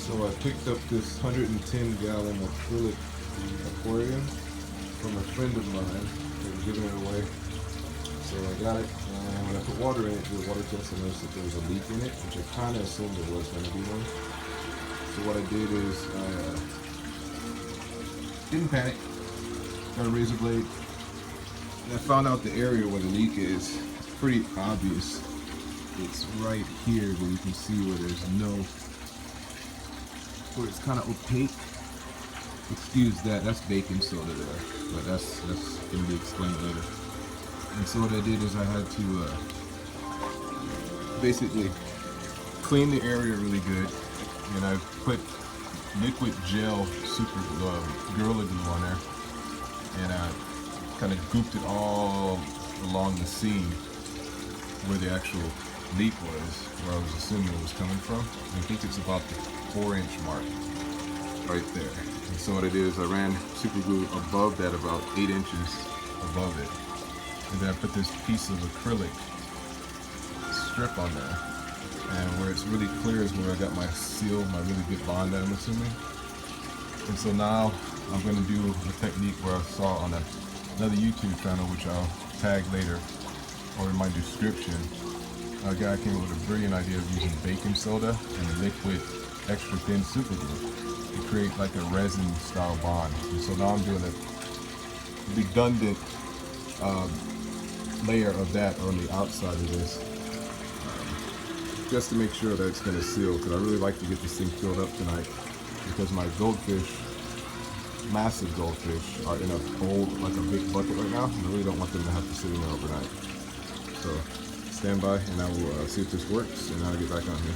So I picked up this 110-gallon acrylic aquarium from a friend of mine. They were giving it away. So I got it, and when I put water in it, did a water test, I noticed that there was a leak in it, which I kind of assumed there was going to be one. So what I did is I didn't panic, got a razor blade, and I found out the area where the leak is. It's pretty obvious. It's right here where you can see where there's where it's kind of opaque. Excuse that, that's baking soda there, but that's going to be explained later. And so what I did is I had to basically clean the area really good, and I put liquid gel super Gorilla Glue on there, and I kind of gooped it all along the seam where the actual leak was, where I was assuming it was coming from. I think it's about the 4-inch mark right there. And so what I did is I ran super glue above that, about 8 inches above it. And then I put this piece of acrylic strip on there. And where it's really clear is where I got my seal, my really good bond, I'm assuming. And so now I'm going to do a technique where I saw on another YouTube channel, which I'll tag later or in my description. A guy came up with a brilliant idea of using baking soda and a liquid extra thin super glue to create like a resin style bond. And so now I'm doing a redundant layer of that on the outside of this, just to make sure that it's going to seal, because I really like to get this thing filled up tonight, because my goldfish, massive goldfish, are in a bowl, like a big bucket right now, and I really don't want them to have to sit in there overnight. So stand by and I will see if this works, and I'll get back on here.